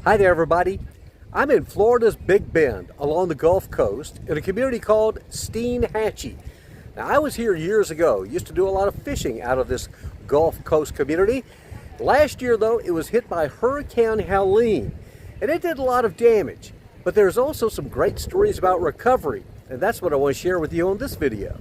Hi there, everybody. I'm in Florida's Big Bend along the Gulf Coast in a community called Steinhatchee. Now, I was here years ago, used to do a lot of fishing out of this Gulf Coast community. Last year, though, it was hit by Hurricane Helene, and it did a lot of damage. But there's also some great stories about recovery, and that's what I want to share with you on this video.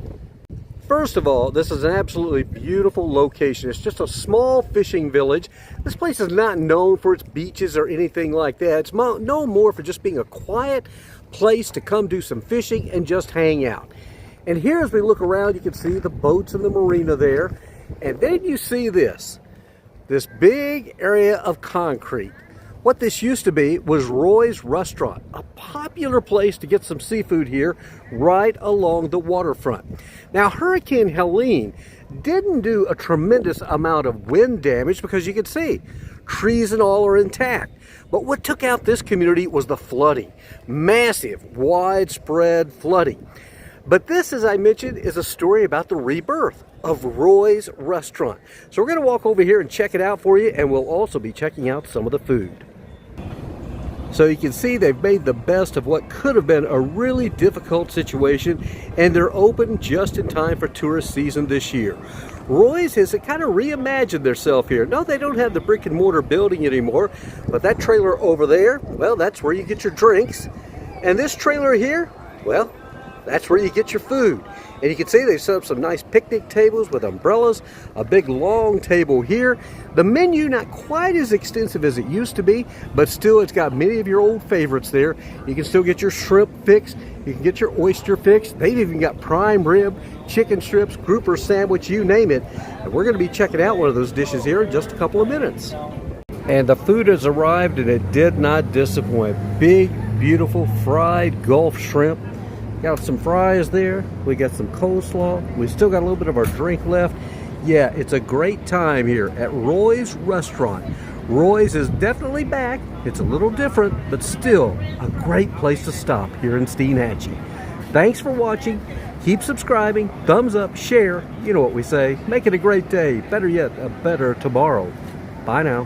First of all, this is an absolutely beautiful location. It's just a small fishing village. This place is not known for its beaches or anything like that. It's known more for just being a quiet place to come do some fishing and just hang out. And here as we look around, you can see the boats in the marina there. And then you see this big area of concrete. What this used to be was Roy's Restaurant, a popular place to get some seafood here right along the waterfront. Now, Hurricane Helene didn't do a tremendous amount of wind damage because you can see trees and all are intact. But what took out this community was the flooding, massive, widespread flooding. But this, as I mentioned, is a story about the rebirth of Roy's Restaurant. So we're going to walk over here and check it out for you, and we'll also be checking out some of the food. So you can see they've made the best of what could have been a really difficult situation, and they're open just in time for tourist season this year. Roy's has kind of reimagined themselves here. No, they don't have the brick and mortar building anymore, but that trailer over there, well, that's where you get your drinks. And this trailer here, well, that's where you get your food. And you can see they've set up some nice picnic tables with umbrellas, a big long table here. The menu not quite as extensive as it used to be, but still it's got many of your old favorites there. You can still get your shrimp fix, you can get your oyster fix. They've even got prime rib, chicken strips, grouper sandwich, you name it. And we're going to be checking out one of those dishes here in just a couple of minutes. And the food has arrived and it did not disappoint. Big, beautiful fried Gulf shrimp. Got some fries there, we got some coleslaw, we still got a little bit of our drink left. Yeah, it's a great time here at Roy's Restaurant. Roy's is definitely back. It's a little different, but still a great place to stop here in Steinhatchee. Thanks for watching. Keep subscribing, thumbs up, share. You know what we say. Make it a great day. Better yet, a better tomorrow. Bye now.